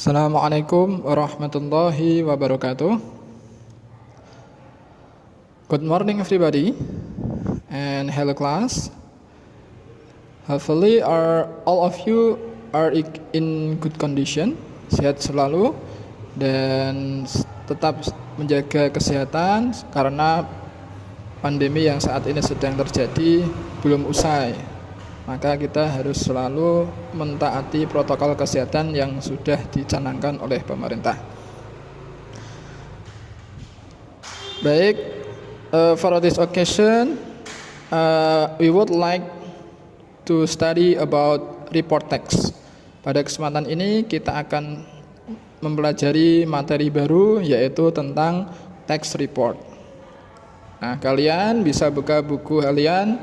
Assalamualaikum warahmatullahi wabarakatuh. Good morning everybody and hello class. Hopefully all of you are in good condition, sehat selalu dan tetap menjaga kesehatan karena pandemi yang saat ini sedang terjadi belum usai. Maka kita harus selalu mentaati protokol kesehatan yang sudah dicanangkan oleh pemerintah. Baik, for this occasion, we would like to study about report text. Pada kesempatan ini kita akan mempelajari materi baru yaitu tentang text report. Nah, kalian bisa buka buku kalian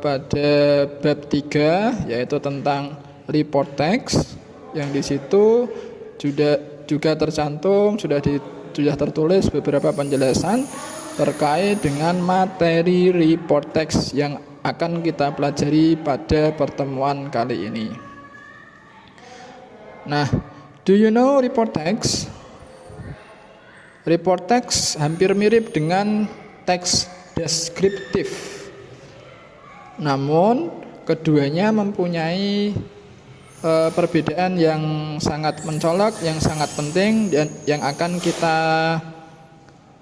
pada bab 3 yaitu tentang report text yang di situ juga tercantum sudah tertulis beberapa penjelasan terkait dengan materi report text yang akan kita pelajari pada pertemuan kali ini. Nah, do you know report text? Report text hampir mirip dengan teks deskriptif. Namun keduanya mempunyai perbedaan yang sangat mencolok, yang sangat penting dan yang akan kita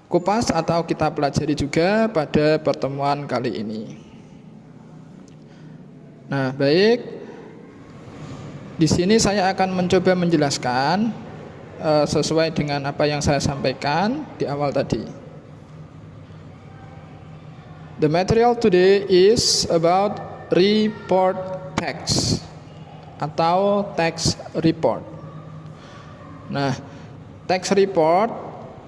kupas atau kita pelajari juga pada pertemuan kali ini. Nah, baik. Di sini saya akan mencoba menjelaskan sesuai dengan apa yang saya sampaikan di awal tadi. The material today is about report text atau text report. Nah, text report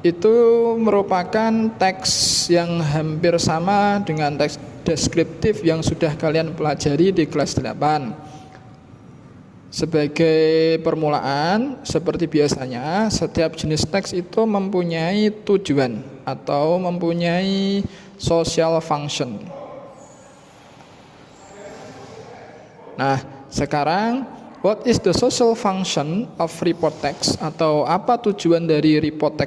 itu merupakan teks yang hampir sama dengan teks deskriptif yang sudah kalian pelajari di kelas 8. Sebagai permulaan, seperti biasanya, setiap jenis teks itu mempunyai tujuan atau mempunyai social function. Nah, sekarang what is the social function of report text atau apa tujuan dari report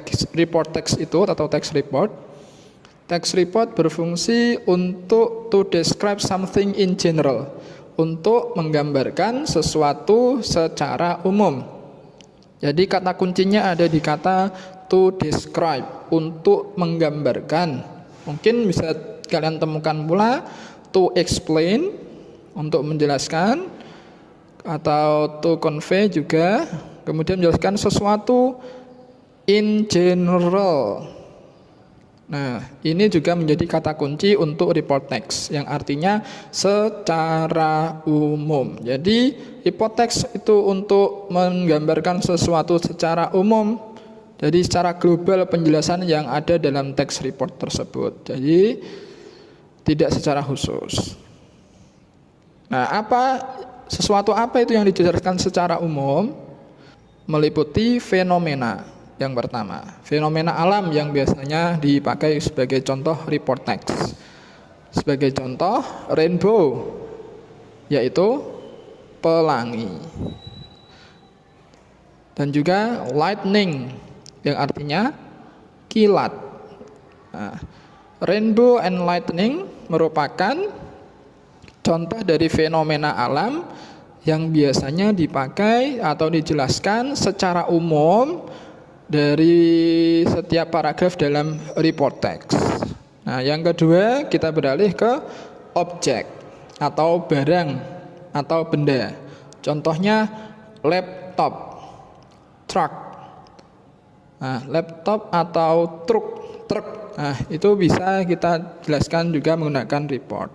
text itu atau text report? Text report berfungsi untuk to describe something in general, untuk menggambarkan sesuatu secara umum. Jadi kata kuncinya ada di kata to describe, untuk menggambarkan. Mungkin bisa kalian temukan pula to explain, untuk menjelaskan, atau to convey juga, kemudian menjelaskan sesuatu in general. Nah, ini juga menjadi kata kunci untuk report text yang artinya secara umum. Jadi, report text itu untuk menggambarkan sesuatu secara umum. Jadi, secara global penjelasan yang ada dalam text report tersebut. Jadi, tidak secara khusus. Nah, sesuatu apa itu yang dijelaskan secara umum? Meliputi fenomena. Yang pertama, fenomena alam yang biasanya dipakai sebagai contoh report text. Sebagai contoh, rainbow, yaitu pelangi. Dan juga lightning, yang artinya kilat. Nah, rainbow and lightning merupakan contoh dari fenomena alam yang biasanya dipakai atau dijelaskan secara umum dari setiap paragraf dalam report text. Nah, yang kedua kita beralih ke objek atau barang atau benda. Contohnya laptop, truck. Nah, laptop atau truk. Nah, itu bisa kita jelaskan juga menggunakan report.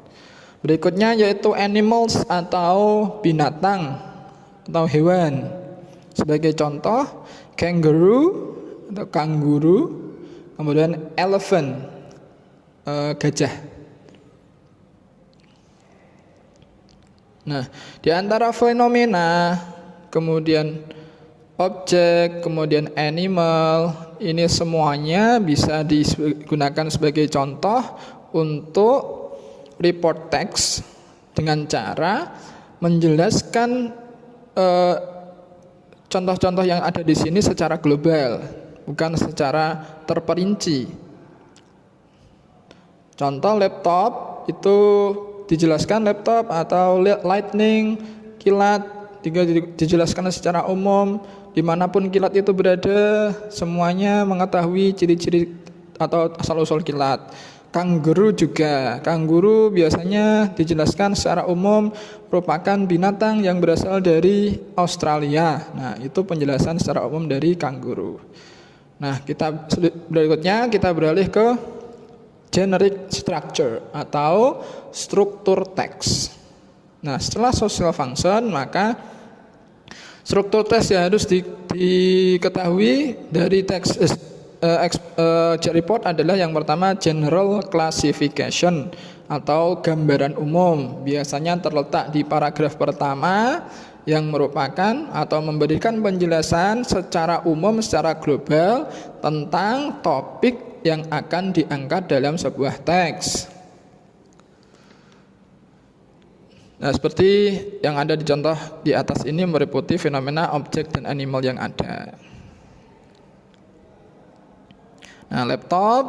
Berikutnya yaitu animals atau binatang atau hewan. Sebagai contoh, kangaroo atau kanguru, kemudian elephant, gajah. Nah, di antara fenomena, kemudian objek, kemudian animal, ini semuanya bisa digunakan sebagai contoh untuk report text dengan cara menjelaskan contoh-contoh yang ada di sini secara global, bukan secara terperinci. Contoh laptop itu dijelaskan laptop atau lightning, kilat, dijelaskan secara umum. Dimanapun kilat itu berada, semuanya mengetahui ciri-ciri atau asal-usul kilat. Kanguru juga, kanguru biasanya dijelaskan secara umum merupakan binatang yang berasal dari Australia. Nah, itu penjelasan secara umum dari kanguru. Nah, berikutnya kita beralih ke generic structure atau struktur teks. Nah, setelah social function, maka struktur teks yang harus diketahui dari teks report adalah yang pertama general classification atau gambaran umum, biasanya terletak di paragraf pertama yang merupakan atau memberikan penjelasan secara umum, secara global tentang topik yang akan diangkat dalam sebuah teks. Nah, seperti yang ada di contoh di atas ini meliputi fenomena objek dan animal yang ada. Nah, laptop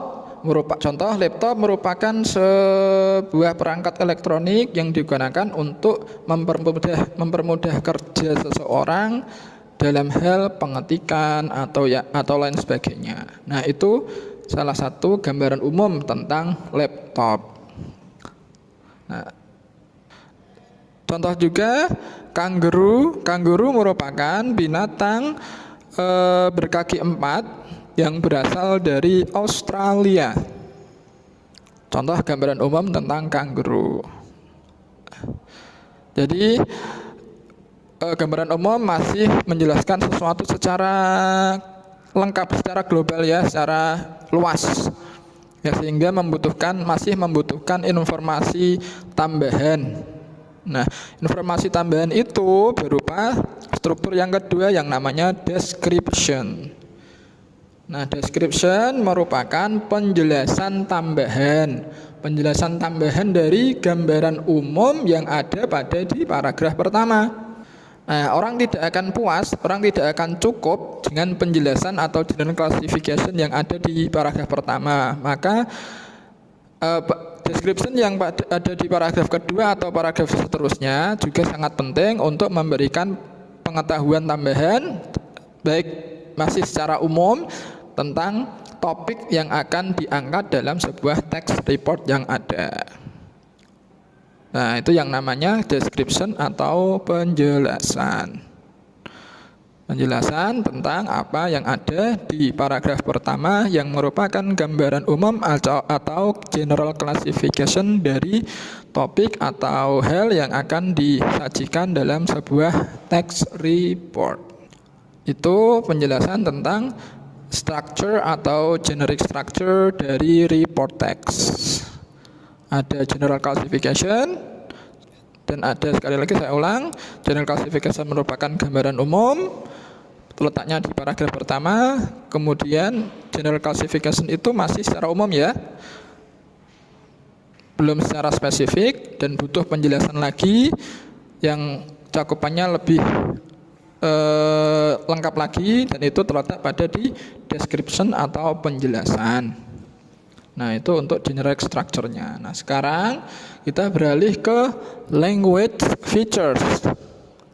merupakan sebuah perangkat elektronik yang digunakan untuk mempermudah kerja seseorang dalam hal pengetikan atau lain sebagainya. Nah, itu salah satu gambaran umum tentang laptop. Nah, contoh juga kanguru merupakan binatang berkaki 4 yang berasal dari Australia. Contoh gambaran umum tentang kanguru. Jadi gambaran umum masih menjelaskan sesuatu secara lengkap, secara global ya, secara luas. Ya, sehingga masih membutuhkan informasi tambahan. Nah, informasi tambahan itu berupa struktur yang kedua yang namanya description. Nah, description merupakan penjelasan tambahan dari gambaran umum yang ada di paragraf pertama. Nah, orang tidak akan cukup dengan penjelasan atau general classification yang ada di paragraf pertama. Maka description yang ada di paragraf kedua atau paragraf seterusnya juga sangat penting untuk memberikan pengetahuan tambahan, baik masih secara umum tentang topik yang akan diangkat dalam sebuah text report yang ada. Nah, itu yang namanya description atau penjelasan. Penjelasan tentang apa yang ada di paragraf pertama yang merupakan gambaran umum atau general classification dari topik atau hal yang akan disajikan dalam sebuah text report. Itu penjelasan tentang structure atau generic structure dari report text. Ada general classification dan ada, sekali lagi saya ulang, general classification merupakan gambaran umum, letaknya di paragraf pertama. Kemudian general classification itu masih secara umum ya, belum secara spesifik dan butuh penjelasan lagi yang cakupannya lebih lengkap lagi, dan itu terletak pada di description atau penjelasan. Nah, itu untuk generic structure-nya. Nah, sekarang kita beralih ke language features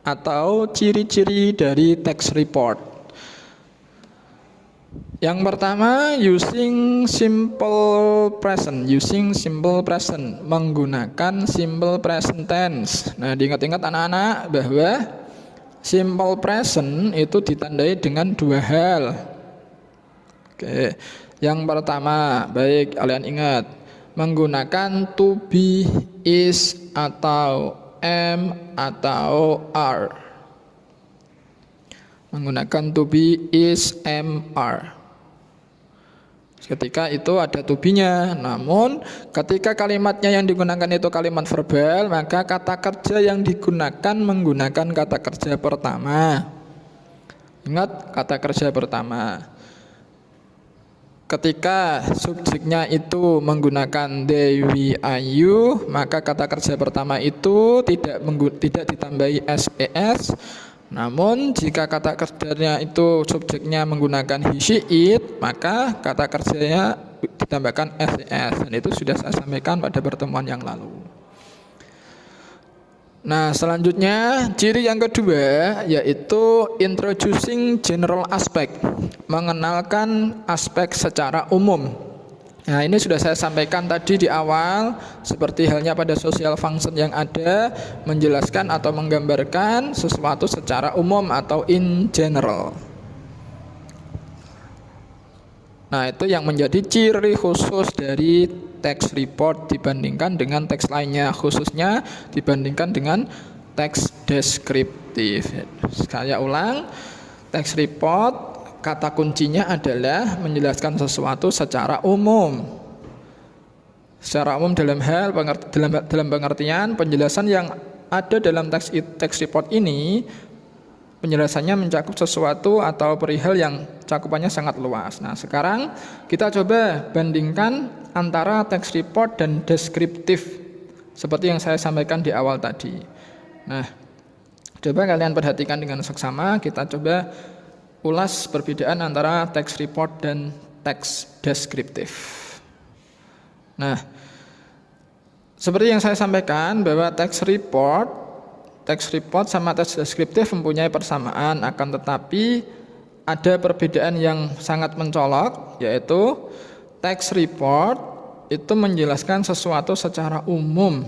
atau ciri-ciri dari text report. Yang pertama, using simple present, menggunakan simple present tense. Nah, diingat-ingat anak-anak bahwa simple present itu ditandai dengan dua hal. Oke. Yang pertama, baik kalian ingat, menggunakan to be, is, atau am, atau are. Menggunakan to be, is, am, are. Ketika itu ada to be-nya. Namun ketika kalimatnya yang digunakan itu kalimat verbal, maka kata kerja yang digunakan menggunakan kata kerja pertama. Ingat kata kerja pertama. Ketika subjeknya itu menggunakan they, we, I, you, maka kata kerja pertama itu tidak ditambahi SPS, Namun jika kata kerjanya itu subjeknya menggunakan he, she, it, maka kata kerjanya ditambahkan ses, dan itu sudah saya sampaikan pada pertemuan yang lalu. Nah, selanjutnya ciri yang kedua yaitu introducing general aspect, mengenalkan aspek secara umum. Nah, ini sudah saya sampaikan tadi di awal, seperti halnya pada social function yang ada, menjelaskan atau menggambarkan sesuatu secara umum atau in general. Nah, itu yang menjadi ciri khusus dari text report dibandingkan dengan teks lainnya, khususnya dibandingkan dengan teks deskriptif. Saya ulang, text report kata kuncinya adalah menjelaskan sesuatu secara umum. Secara umum dalam pengertian penjelasan yang ada dalam teks report ini, penjelasannya mencakup sesuatu atau perihal yang cakupannya sangat luas. Nah, sekarang kita coba bandingkan antara teks report dan deskriptif seperti yang saya sampaikan di awal tadi. Nah, coba kalian perhatikan dengan seksama, kita coba ulas perbedaan antara teks report dan teks deskriptif. Nah, seperti yang saya sampaikan bahwa teks report sama teks deskriptif mempunyai persamaan, akan tetapi ada perbedaan yang sangat mencolok, yaitu teks report itu menjelaskan sesuatu secara umum,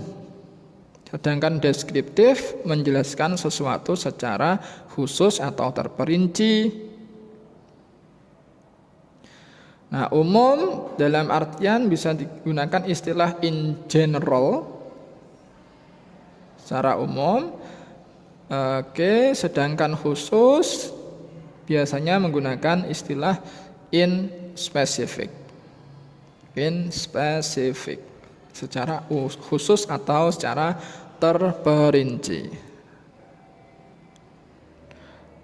sedangkan deskriptif menjelaskan sesuatu secara khusus atau terperinci. Nah, umum dalam artian bisa digunakan istilah in general, secara umum. Oke, sedangkan khusus biasanya menggunakan istilah in specific. In specific, secara khusus atau secara terperinci.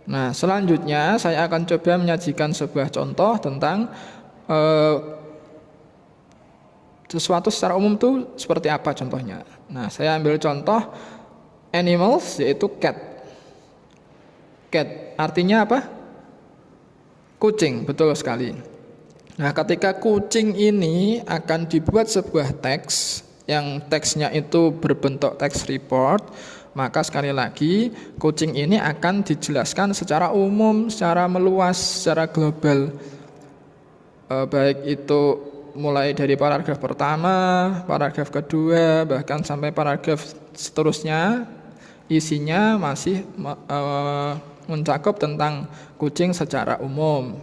Nah, selanjutnya saya akan coba menyajikan sebuah contoh tentang sesuatu secara umum itu seperti apa contohnya. Nah, saya ambil contoh animals, yaitu cat. Cat artinya apa? Kucing, betul sekali. Nah, ketika kucing ini akan dibuat sebuah teks yang teksnya itu berbentuk teks report, maka sekali lagi kucing ini akan dijelaskan secara umum, secara meluas, secara global. Baik itu mulai dari paragraf pertama, paragraf kedua, bahkan sampai paragraf seterusnya, isinya masih mencakup tentang kucing secara umum.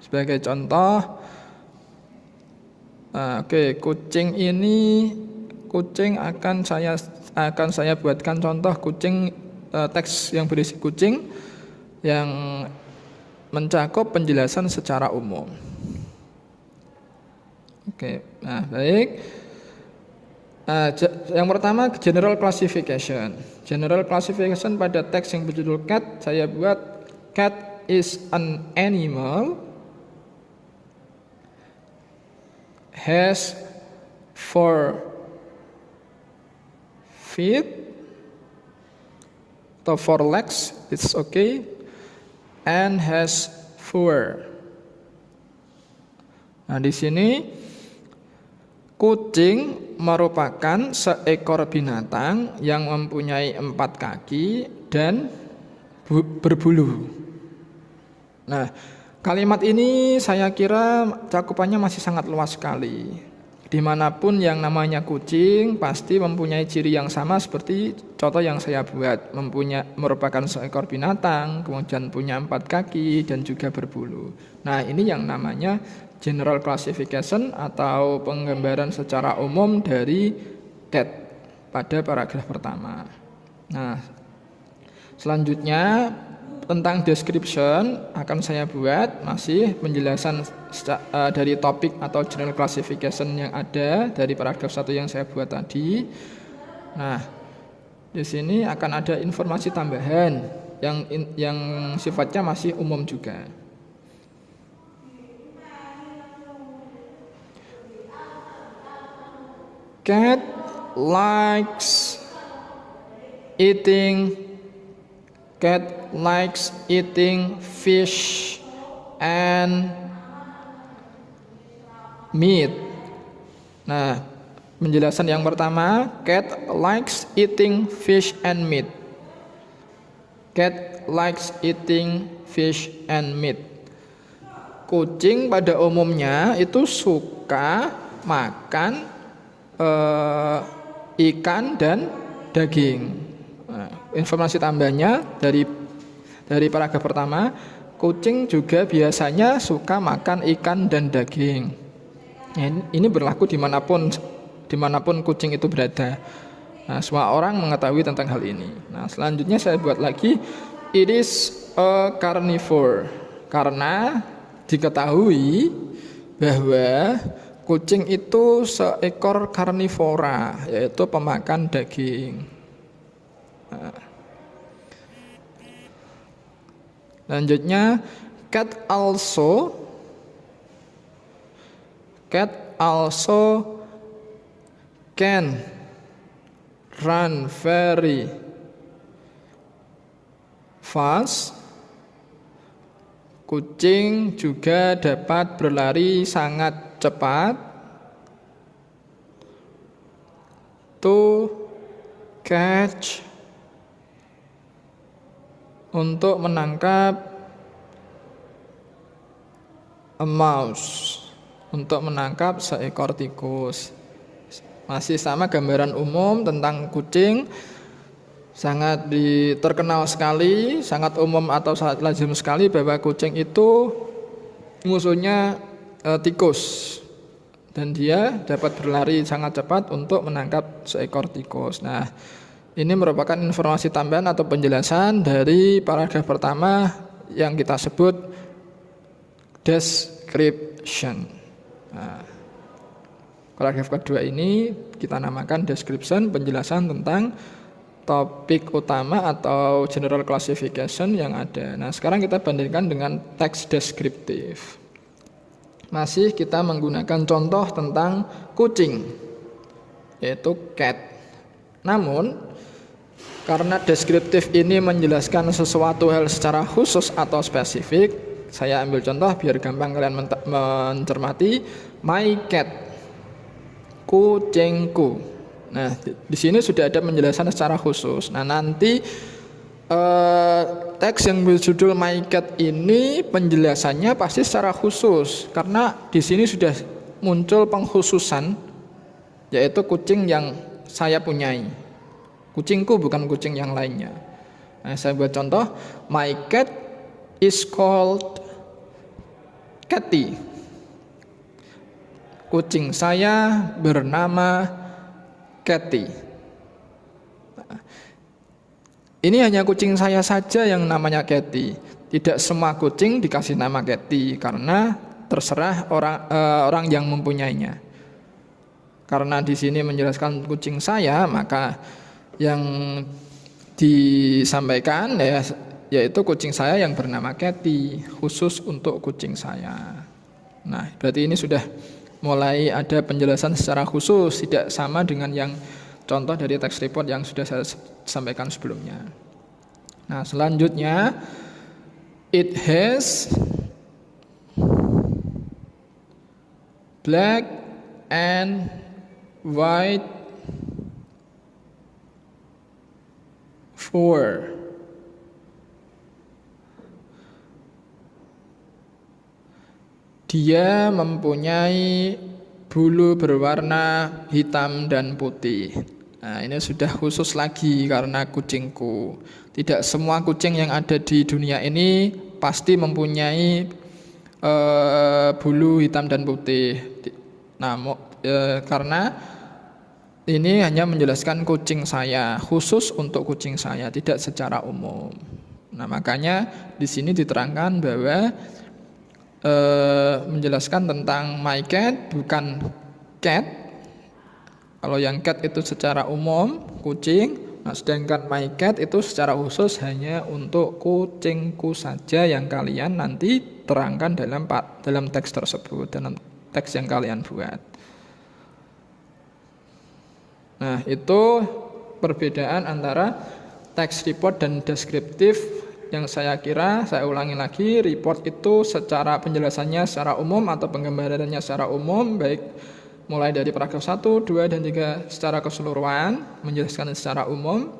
Sebagai contoh, kucing akan saya buatkan contoh kucing, teks yang berisi kucing yang mencakup penjelasan secara umum. Nah, baik. Yang pertama, general classification. General classification pada teks yang berjudul cat, saya buat cat is an animal, has 4 feet atau 4 legs, it's okay, and has fur. Nah, di sini kucing merupakan seekor binatang yang mempunyai 4 kaki dan berbulu. Nah, kalimat ini saya kira cakupannya masih sangat luas sekali. Dimanapun yang namanya kucing pasti mempunyai ciri yang sama seperti contoh yang saya buat, merupakan seekor binatang, kemudian punya 4 kaki dan juga berbulu. Nah, ini yang namanya general classification atau penggambaran secara umum dari cat pada paragraf pertama. Nah, selanjutnya tentang description akan saya buat masih penjelasan dari topik atau general classification yang ada dari paragraf 1 yang saya buat tadi. Nah, di sini akan ada informasi tambahan yang sifatnya masih umum juga. Cat likes eating Cat likes eating fish and meat. Nah, penjelasan yang pertama, cat likes eating fish and meat. Cat likes eating fish and meat. Kucing pada umumnya itu suka makan ikan dan daging. Nah, informasi tambahnya dari paragraf pertama, kucing juga biasanya suka makan ikan dan daging. Ini berlaku dimanapun kucing itu berada. Nah, semua orang mengetahui tentang hal ini. Nah, selanjutnya saya buat lagi, it is a carnivore, karena diketahui bahwa kucing itu seekor karnivora, yaitu pemakan daging. Nah, selanjutnya, cat also can run very fast. Kucing juga dapat berlari sangat cepat. To catch, untuk menangkap. A mouse, untuk menangkap seekor tikus. Masih sama gambaran umum tentang kucing, sangat terkenal sekali, sangat umum atau sangat lazim sekali bahwa kucing itu musuhnya tikus, dan dia dapat berlari sangat cepat untuk menangkap seekor tikus. Nah, ini merupakan informasi tambahan atau penjelasan dari paragraf pertama yang kita sebut description. Nah, paragraf kedua ini kita namakan description, penjelasan tentang topik utama atau general classification yang ada. Nah, sekarang kita bandingkan dengan teks deskriptif. Masih kita menggunakan contoh tentang kucing, yaitu cat. Namun, karena deskriptif ini menjelaskan sesuatu hal secara khusus atau spesifik, saya ambil contoh biar gampang kalian mencermati. My cat, kucingku. Nah, di sini sudah ada penjelasan secara khusus. Nah, nanti teks yang berjudul My Cat ini penjelasannya pasti secara khusus, karena di sini sudah muncul pengkhususan, yaitu kucing yang saya punyai. Kucingku, bukan kucing yang lainnya. Nah, saya buat contoh, my cat is called Cathy. Kucing saya bernama Cathy. Ini hanya kucing saya saja yang namanya Cathy. Tidak semua kucing dikasih nama Cathy, karena terserah orang yang mempunyainya. Karena di sini menjelaskan kucing saya, maka yang disampaikan yaitu kucing saya yang bernama Cathy, khusus untuk kucing saya. Nah, berarti ini sudah mulai ada penjelasan secara khusus, tidak sama dengan yang contoh dari teks report yang sudah saya sampaikan sebelumnya. Nah, selanjutnya, it has black and white fur. Dia mempunyai bulu berwarna hitam dan putih. Nah, ini sudah khusus lagi karena kucingku. Tidak semua kucing yang ada di dunia ini pasti mempunyai bulu hitam dan putih. Nah, karena ini hanya menjelaskan kucing saya, khusus untuk kucing saya, tidak secara umum. Nah, makanya di sini diterangkan bahwa menjelaskan tentang my cat, bukan cat. Kalau yang cat itu secara umum kucing, nah sedangkan my cat itu secara khusus hanya untuk kucingku saja yang kalian nanti terangkan dalam teks tersebut, dalam teks yang kalian buat. Nah, itu perbedaan antara text report dan deskriptif. Yang saya ulangi lagi, report itu secara penjelasannya secara umum atau penggambarannya secara umum, baik mulai dari paragraf 1, 2, dan 3 secara keseluruhan, menjelaskan secara umum.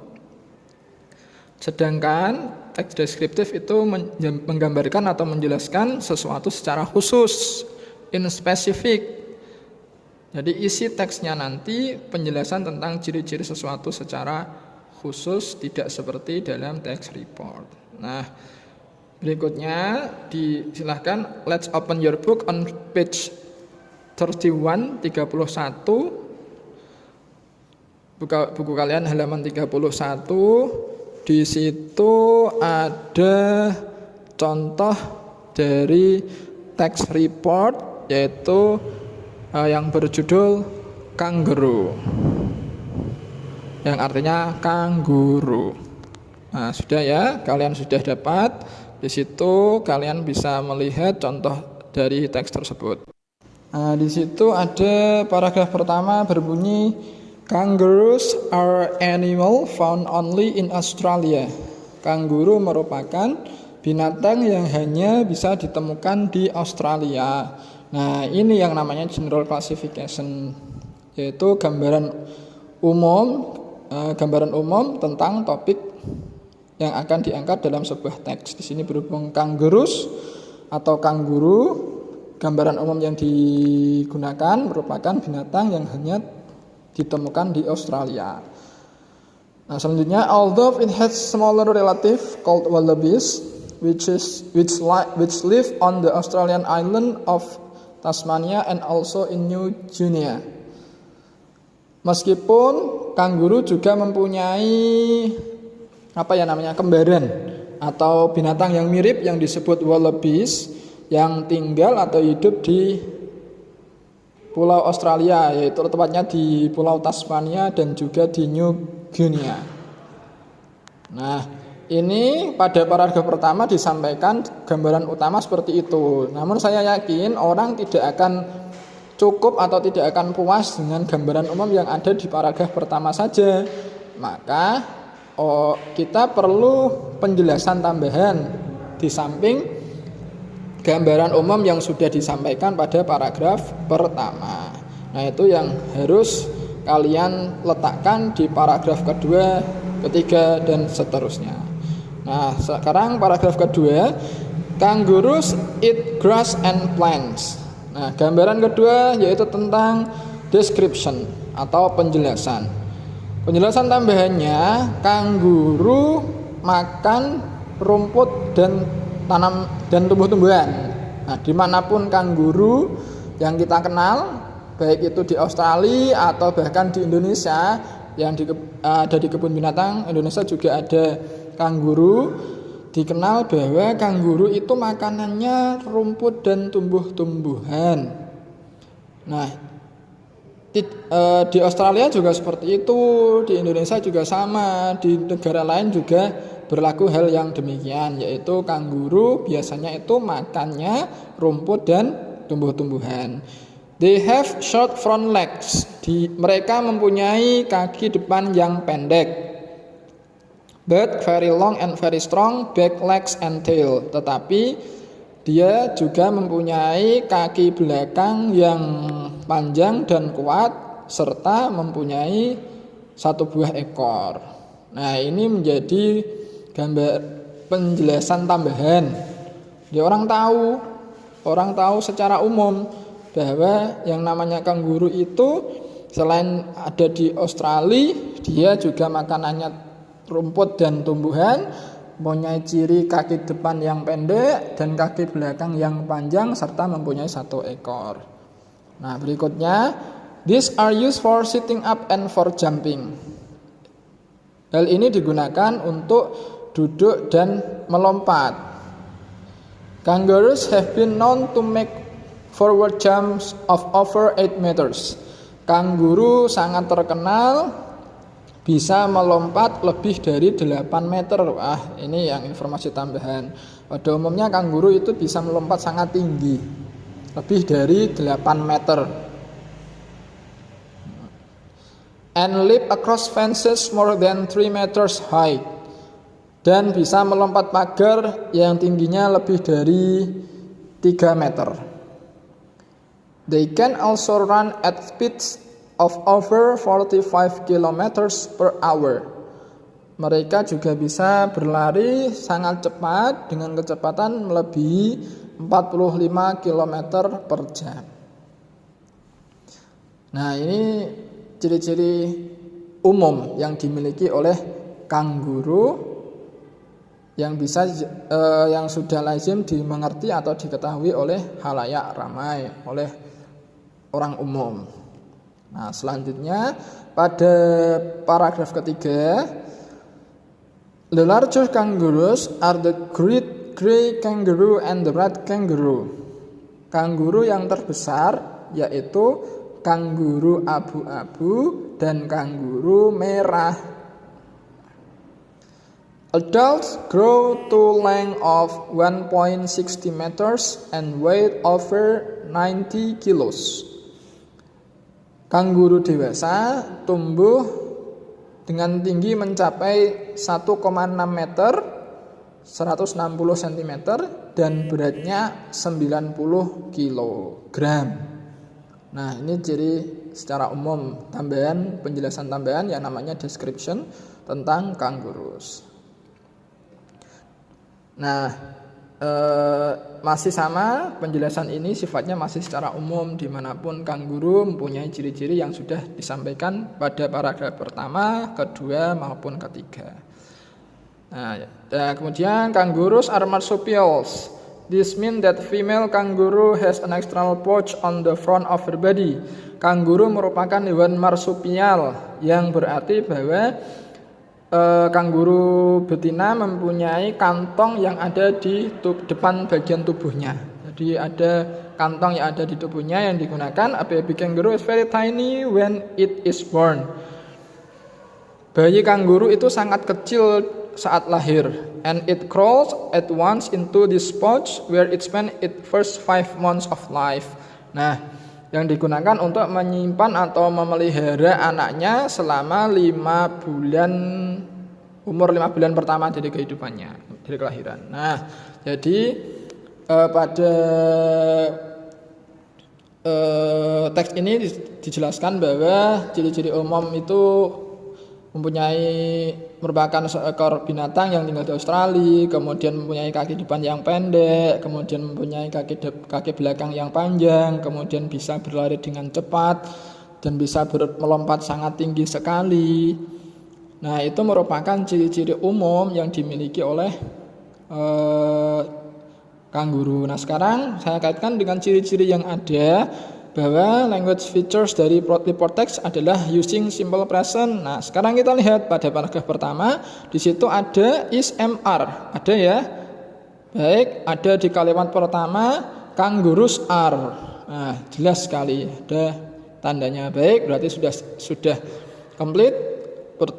Sedangkan teks deskriptif itu menggambarkan atau menjelaskan sesuatu secara khusus, in specific. Jadi isi teksnya nanti penjelasan tentang ciri-ciri sesuatu secara khusus, tidak seperti dalam teks report. Nah, berikutnya silahkan let's open your book on page 31. Buka buku kalian halaman 31. Di situ ada contoh dari teks report, yaitu yang berjudul kangguru, yang artinya kanguru. Nah, sudah ya, kalian sudah dapat. Di situ kalian bisa melihat contoh dari teks tersebut. Nah, di situ ada paragraf pertama berbunyi, kangaroos are animal found only in Australia. Kanguru merupakan binatang yang hanya bisa ditemukan di Australia. Nah, ini yang namanya general classification, yaitu gambaran umum tentang topik yang akan diangkat dalam sebuah teks. Di sini berhubung kangaroos atau kanguru, gambaran umum yang digunakan merupakan binatang yang hanya ditemukan di Australia. Nah, selanjutnya, although it has smaller relative called wallabies, which live on the Australian island of Tasmania and also in New Guinea. Meskipun kanguru juga mempunyai kembaran atau binatang yang mirip yang disebut wallabies yang tinggal atau hidup di Pulau Australia, yaitu tepatnya di Pulau Tasmania dan juga di New Guinea. Nah, ini pada paragraf pertama disampaikan gambaran utama seperti itu. Namun saya yakin orang tidak akan cukup atau tidak akan puas dengan gambaran umum yang ada di paragraf pertama saja. Maka kita perlu penjelasan tambahan di samping gambaran umum yang sudah disampaikan pada paragraf pertama. Nah, itu yang harus kalian letakkan di paragraf kedua, ketiga, dan seterusnya. Nah, sekarang paragraf kedua, kangaroos eat grass and plants. Nah, gambaran kedua yaitu tentang description atau penjelasan. Penjelasan tambahannya, kanguru makan rumput dan tumbuh-tumbuhan. Nah, dimanapun kanguru yang kita kenal, baik itu di Australia atau bahkan di Indonesia, yang ada di kebun binatang Indonesia juga ada kanguru. Dikenal bahwa kanguru itu makanannya rumput dan tumbuh-tumbuhan. Nah, di Australia juga seperti itu, di Indonesia juga sama, di negara lain juga berlaku hal yang demikian, yaitu kanguru biasanya itu makannya rumput dan tumbuh-tumbuhan. They have short front legs. Mereka mempunyai kaki depan yang pendek, but very long and very strong back legs and tail. Tetapi dia juga mempunyai kaki belakang yang panjang dan kuat serta mempunyai satu buah ekor. Nah, ini menjadi gambar penjelasan tambahan. Dia orang tahu secara umum bahwa yang namanya kanguru itu selain ada di Australia, dia juga makanannya rumput dan tumbuhan, mempunyai ciri kaki depan yang pendek dan kaki belakang yang panjang serta mempunyai satu ekor. Nah, berikutnya, these are used for sitting up and for jumping. Hal ini digunakan untuk duduk dan melompat. Kangaroos have been known to make forward jumps of over 8 meters. Kanguru sangat terkenal bisa melompat lebih dari 8 meter. Wah, ini yang informasi tambahan. Pada umumnya kanguru itu bisa melompat sangat tinggi, lebih dari 8 meter. And leap across fences more than 3 meters high. dan bisa melompat pagar yang tingginya lebih dari 3 meter. They can also run at speeds of over 45 kilometers per hour. Mereka juga bisa berlari sangat cepat dengan kecepatan melebihi 45 km per jam. Nah, ini ciri-ciri umum yang dimiliki oleh kanguru yang sudah lazim dimengerti atau diketahui oleh khalayak ramai, oleh orang umum. Nah, selanjutnya pada paragraf ketiga, the larger kangaroos are the great gray kangaroo and the red kangaroo. Kanguru yang terbesar yaitu kanguru abu-abu dan kanguru merah. Adults grow to length of 1.60 meters and weight over 90 kilos. Kanguru dewasa tumbuh dengan tinggi mencapai 1,6 meter, 160 cm, dan beratnya 90 kilogram. Nah, ini ciri secara umum, penjelasan tambahan yang namanya description tentang kanguroos. Nah, masih sama penjelasan ini sifatnya masih secara umum dimanapun kanguru mempunyai ciri-ciri yang sudah disampaikan pada paragraf pertama, kedua maupun ketiga. Nah, kemudian kangaroos are marsupials. This means that female kangaroo has an external pouch on the front of her body. Kanguru merupakan hewan marsupial yang berarti bahwa kanguru betina mempunyai kantong yang ada di depan bagian tubuhnya. Jadi ada kantong yang ada di tubuhnya yang digunakan. A baby kangaroo is very tiny when it is born. Bayi kanguru itu sangat kecil saat lahir, and it crawls at once into this pouch where it spends its first 5 months of life. Nah, yang digunakan untuk menyimpan atau memelihara anaknya selama 5 bulan, umur 5 bulan pertama dari kehidupannya, dari kelahiran. Nah, jadi pada teks ini dijelaskan bahwa ciri-ciri umum itu merupakan seekor binatang yang tinggal di Australia, kemudian mempunyai kaki depan yang pendek, kemudian mempunyai kaki belakang yang panjang, kemudian bisa berlari dengan cepat dan bisa melompat sangat tinggi sekali. Nah, itu merupakan ciri-ciri umum yang dimiliki oleh kanguru. Nah, sekarang saya kaitkan dengan ciri-ciri yang ada bahwa language features dari report text adalah using simple present. Nah, sekarang kita lihat pada paragraf pertama, di situ ada is MR, ada ya. Baik, ada di kalimat pertama kangaroos are. Nah, jelas sekali ada tandanya. Baik, berarti sudah komplit.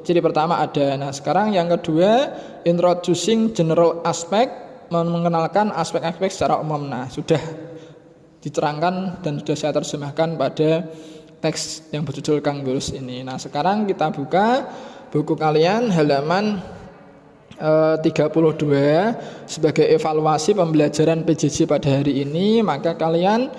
Ciri pertama ada. Nah, sekarang yang kedua, introducing general aspect, mengenalkan aspek-aspek secara umum. Nah, sudah diterangkan dan sudah saya terjemahkan pada teks yang berjudul kangaroos ini. Nah, sekarang kita buka buku kalian halaman 32 sebagai evaluasi pembelajaran PJJ pada hari ini. Maka kalian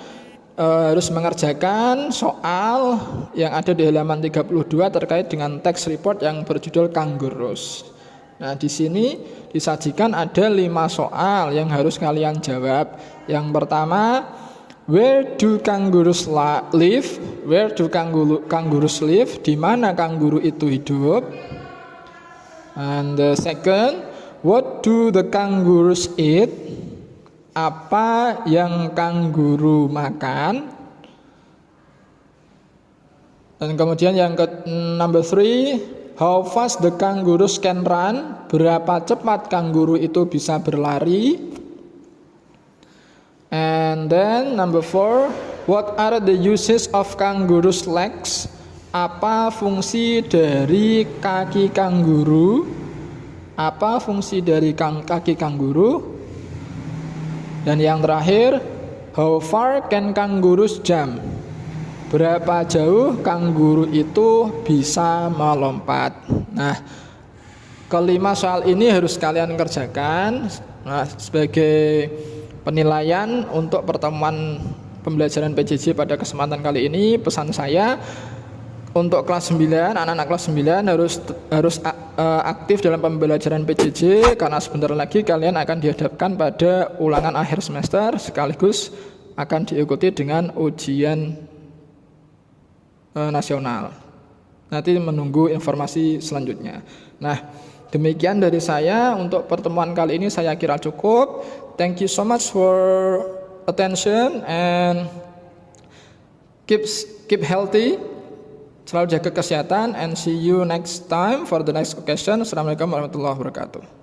harus mengerjakan soal yang ada di halaman 32 terkait dengan teks report yang berjudul kangaroos. Nah, di sini disajikan ada 5 soal yang harus kalian jawab. Yang pertama, where do kangaroos live? Where do kangaroos live? Di mana kanguru itu hidup? And the second, what do the kangaroos eat? Apa yang kanguru makan? Dan kemudian yang number 3, how fast the kangaroos can run? Berapa cepat kanguru itu bisa berlari? And then number 4, what are the uses of kangaroos legs? Apa fungsi dari kaki kanguru? Apa fungsi dari kaki kanguru? Dan yang terakhir, how far can kangaroos jump? Berapa jauh kanguru itu bisa melompat? Nah, kelima soal ini harus kalian kerjakan. Nah, sebagai penilaian untuk pertemuan pembelajaran PJJ pada kesempatan kali ini, pesan saya untuk kelas 9, anak-anak kelas 9 harus aktif dalam pembelajaran PJJ, karena sebentar lagi kalian akan dihadapkan pada ulangan akhir semester sekaligus akan diikuti dengan ujian nasional. Nanti menunggu informasi selanjutnya. Nah, demikian dari saya untuk pertemuan kali ini, saya kira cukup. Thank you so much for attention and keep healthy. Selalu jaga kesehatan and see you next time for the next occasion. Assalamualaikum warahmatullahi wabarakatuh.